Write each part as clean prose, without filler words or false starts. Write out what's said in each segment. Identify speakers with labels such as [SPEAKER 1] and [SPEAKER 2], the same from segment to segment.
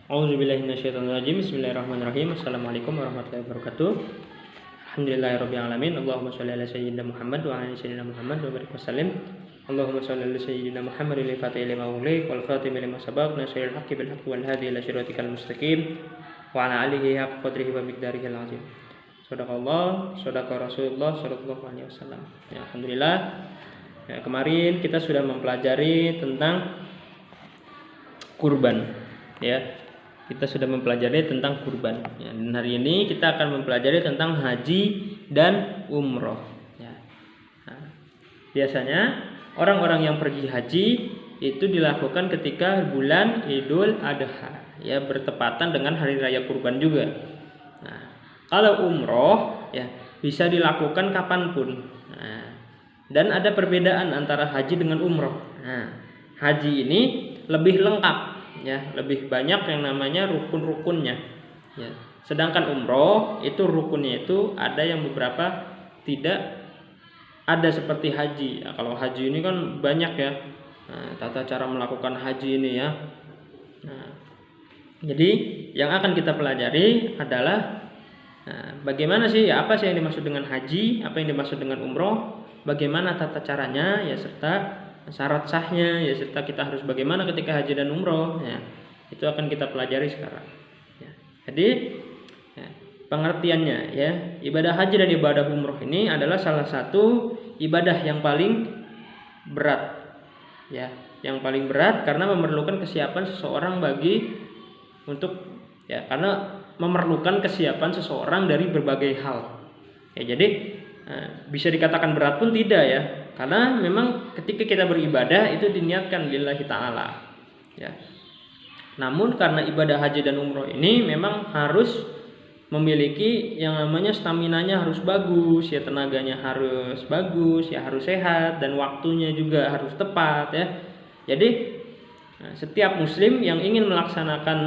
[SPEAKER 1] A'udzubillahi minasyaitonirrajim. Bismillahirrahmanirrahim. Assalamualaikum warahmatullahi wabarakatuh. Alhamdulillahirabbil alamin. Allahumma shalli ala sayyidina Muhammad wa ala ali sayyidina Muhammad wa barik wasallim. Allahumma shalli ala sayyidina Muhammad lil fatihil lima ughliq wal khatimi lima sabaq nasiril haqqi bil haqqi wal hadi ila siratikal mustaqim wa ala alihi haqqa qadrihi wa miqdarihil azim. Shadaqallah, shadaqa Rasulullah sallallahu alaihi wasallam. Ya, alhamdulillah. Ya, kemarin kita sudah mempelajari tentang kurban. Ya. Kita sudah mempelajari tentang kurban. Ya, dan hari ini kita akan mempelajari tentang haji dan umroh. Ya. Nah, biasanya orang-orang yang pergi haji itu dilakukan ketika bulan Idul Adha, ya, bertepatan dengan hari raya kurban juga. Nah, kalau umroh, ya, bisa dilakukan kapanpun. Nah, dan ada perbedaan antara haji dengan umroh. Nah, haji ini lebih lengkap. Ya, lebih banyak yang namanya rukun-rukunnya. Ya. Sedangkan umroh itu rukunnya itu ada yang beberapa tidak ada seperti haji. Ya, kalau haji ini kan banyak ya. Nah, tata cara melakukan haji ini ya. Nah, jadi yang akan kita pelajari adalah bagaimana sih, ya, apa sih yang dimaksud dengan haji, apa yang dimaksud dengan umroh, bagaimana tata caranya, ya, serta syarat sahnya, ya, serta kita harus bagaimana ketika haji dan umroh, ya, itu akan kita pelajari sekarang. Ya. Jadi ya, pengertiannya, ya, ibadah haji dan ibadah umroh ini adalah salah satu ibadah yang paling berat, ya, yang paling berat karena memerlukan kesiapan seseorang karena memerlukan kesiapan seseorang dari berbagai hal. Ya, jadi bisa dikatakan berat pun tidak, ya, karena memang ketika kita beribadah itu diniatkan lillahi ta'ala, ya. Namun karena ibadah haji dan umroh ini memang harus memiliki yang namanya staminanya harus bagus, ya, tenaganya harus bagus, ya, harus sehat, dan waktunya juga harus tepat, ya. Jadi setiap muslim yang ingin melaksanakan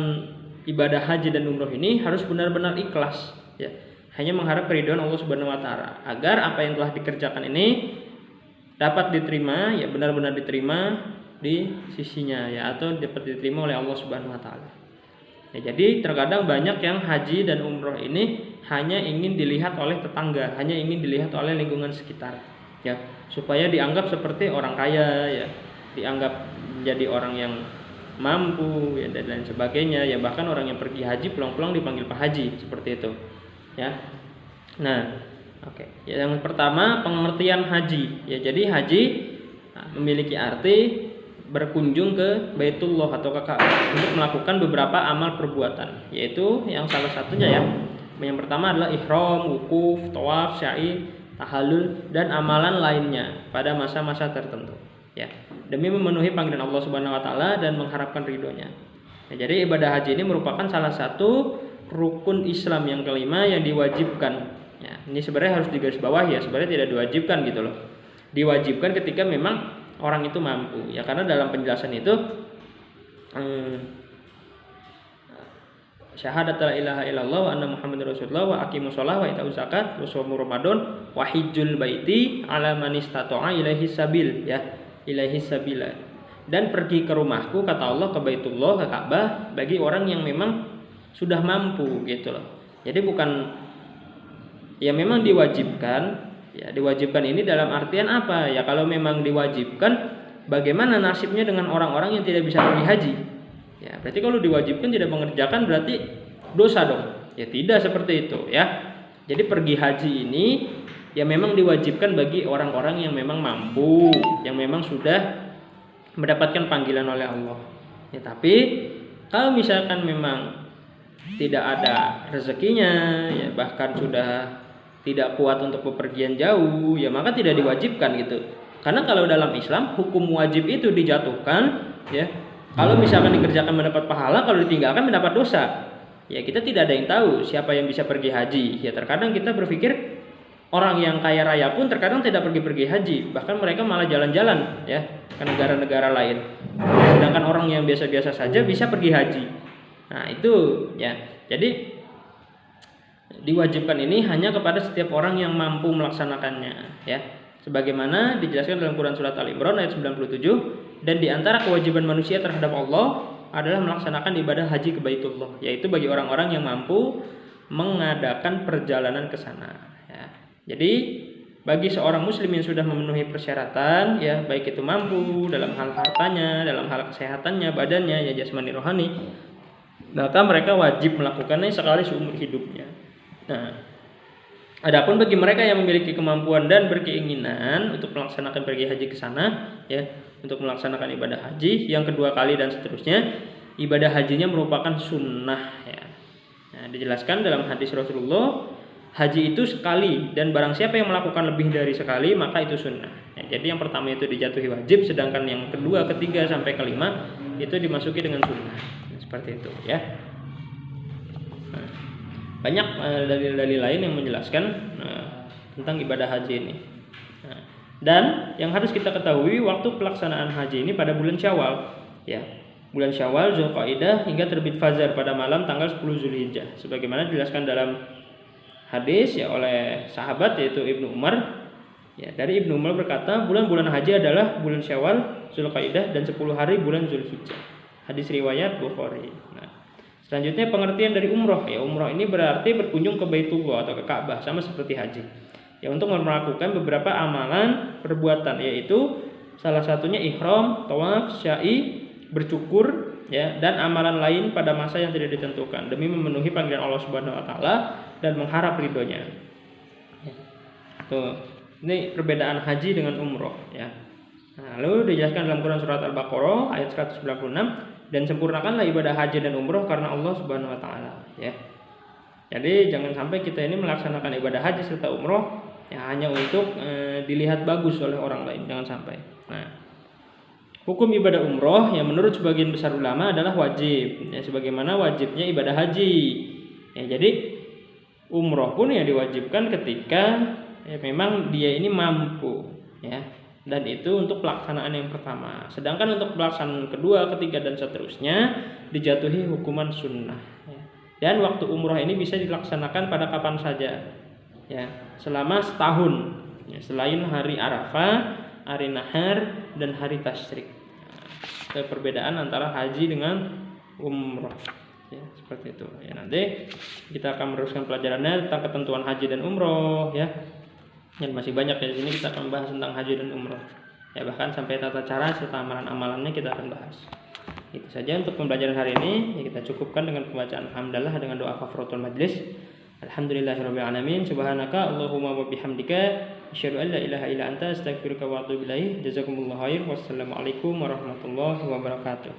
[SPEAKER 1] ibadah haji dan umroh ini harus benar-benar ikhlas, ya, hanya mengharap keridhaan Allah Subhanahu wa taala agar apa yang telah dikerjakan ini dapat diterima, ya, benar-benar diterima di sisinya, ya, atau dapat diterima oleh Allah Subhanahu wa taala. Ya, jadi terkadang banyak yang haji dan umroh ini hanya ingin dilihat oleh tetangga, hanya ingin dilihat oleh lingkungan sekitar, ya, supaya dianggap seperti orang kaya, ya, dianggap menjadi orang yang mampu, ya, dan lain sebagainya, ya, bahkan orang yang pergi haji pulang-pulang dipanggil Pak Haji, seperti itu, ya. Nah, oke. Ya, yang pertama pengertian haji. Ya, jadi haji memiliki arti berkunjung ke Baitullah atau ke Ka'bah untuk melakukan beberapa amal perbuatan, yaitu yang salah satunya, ya, yang pertama adalah ihram, wukuf, tawaf, sa'i, tahallul, dan amalan lainnya pada masa-masa tertentu, ya, demi memenuhi panggilan Allah Subhanahu wa taala dan mengharapkan ridhonya. Ya, jadi ibadah haji ini merupakan salah satu rukun Islam yang kelima yang diwajibkan. Ya, ini sebenarnya harus digarisbawahi, ya, sebenarnya tidak diwajibkan gitu loh. Diwajibkan ketika memang orang itu mampu, ya, karena dalam penjelasan itu syahadat la ilaha illallah wa anna muhammadar rasulullah wa aqimus shalah wa ita'uz zakat wa shaum ramadan wa hijjul baiti ala man istata'a ilaihi sabil, ya, ilaihi sabila, dan pergi ke rumahku, kata Allah, ke Baitullah, ke Ka'bah, bagi orang yang memang sudah mampu, gitu loh. Jadi bukan, ya, memang diwajibkan. Ya, diwajibkan ini dalam artian apa? Ya, kalau memang diwajibkan, bagaimana nasibnya dengan orang-orang yang tidak bisa pergi haji? Ya, berarti kalau diwajibkan tidak mengerjakan berarti dosa dong. Ya, tidak seperti itu, ya. Jadi pergi haji ini ya memang diwajibkan bagi orang-orang yang memang mampu, yang memang sudah mendapatkan panggilan oleh Allah. Ya, tapi kalau misalkan memang tidak ada rezekinya, ya, bahkan sudah tidak kuat untuk bepergian jauh, ya, maka tidak diwajibkan gitu. Karena kalau dalam Islam hukum wajib itu dijatuhkan, ya, kalau misalkan dikerjakan mendapat pahala, kalau ditinggalkan mendapat dosa. Ya, kita tidak ada yang tahu siapa yang bisa pergi haji. Ya, terkadang kita berpikir orang yang kaya raya pun terkadang tidak pergi haji, bahkan mereka malah jalan-jalan, ya, ke negara-negara lain. Sedangkan orang yang biasa-biasa saja bisa pergi haji. Nah, itu, ya. Jadi diwajibkan ini hanya kepada setiap orang yang mampu melaksanakannya, ya. Sebagaimana dijelaskan dalam Quran surat Al-Imran ayat 97, dan di antara kewajiban manusia terhadap Allah adalah melaksanakan ibadah haji ke Baitullah, yaitu bagi orang-orang yang mampu mengadakan perjalanan ke sana. Ya. Jadi bagi seorang muslim yang sudah memenuhi persyaratan, ya baik itu mampu dalam hal hartanya, dalam hal kesehatannya, badannya, ya jasmani rohani, maka mereka wajib melakukannya sekali seumur hidupnya. Nah, adapun bagi mereka yang memiliki kemampuan dan berkeinginan untuk melaksanakan pergi haji ke sana, ya, untuk melaksanakan ibadah haji yang kedua kali dan seterusnya, ibadah hajinya merupakan sunnah, ya. Nah, dijelaskan dalam hadis Rasulullah, haji itu sekali dan barang siapa yang melakukan lebih dari sekali maka itu sunnah. Ya, jadi yang pertama itu dijatuhi wajib, sedangkan yang kedua, ketiga sampai kelima itu dimasuki dengan sunnah. Seperti itu, ya. Nah, banyak dalil-dalil lain yang menjelaskan tentang ibadah haji ini. Nah, dan yang harus kita ketahui waktu pelaksanaan haji ini pada bulan Syawal, ya. Bulan Syawal, Zulqa'dah hingga terbit fajar pada malam tanggal 10 Zulhijjah. Sebagaimana dijelaskan dalam hadis ya oleh sahabat yaitu Ibnu Umar. Ya, dari Ibnu Umar berkata, bulan-bulan haji adalah bulan Syawal, Zulqa'dah dan 10 hari bulan Zulhijjah. Hadis riwayat Bukhari. Nah, selanjutnya pengertian dari umroh. Ya, umroh ini berarti berkunjung ke Baitullah atau ke Ka'bah, sama seperti haji. Ya, untuk melakukan beberapa amalan perbuatan, yaitu salah satunya ihram, tawaf, sya'i, bercukur, ya, dan amalan lain pada masa yang tidak ditentukan demi memenuhi panggilan Allah Subhanahu wa taala dan mengharap ridhonya. Ya. Tuh, ini perbedaan haji dengan umroh, ya. Nah, lalu dijelaskan dalam Quran surat Al-Baqarah ayat 196, dan sempurnakanlah ibadah haji dan umroh karena Allah Subhanahu wa taala, ya. Jadi jangan sampai kita ini melaksanakan ibadah haji serta umroh ya hanya untuk dilihat bagus oleh orang lain, jangan sampai. Nah, hukum ibadah umroh yang menurut sebagian besar ulama adalah wajib, ya, sebagaimana wajibnya ibadah haji. Ya, jadi umroh pun ya diwajibkan ketika ya, memang dia ini mampu, ya, dan itu untuk pelaksanaan yang pertama. Sedangkan untuk pelaksanaan kedua, ketiga dan seterusnya dijatuhi hukuman sunnah. Ya. Dan waktu umroh ini bisa dilaksanakan pada kapan saja, ya, selama setahun, ya, selain hari Arafah, hari Nahar dan hari Tasyrik. Perbedaan antara haji dengan umroh, ya, seperti itu, ya. Nanti kita akan meneruskan pelajarannya tentang ketentuan haji dan umroh, ya, dan masih banyak ya. Di sini kita akan membahas tentang haji dan umroh, ya, bahkan sampai tata cara serta amalan-amalannya kita akan bahas. Itu saja untuk pembelajaran hari ini, ya, kita cukupkan dengan pembacaan hamdalah dengan doa kafaratul majlis. Alhamdulillahirabbil alamin, subhanaka Allahumma wa bihamdika asyhadu an la ilaha illa anta astaghfiruka wa atubu ilaik. Jazakumullahu khair. Wassalamualaikum warahmatullahi wabarakatuh.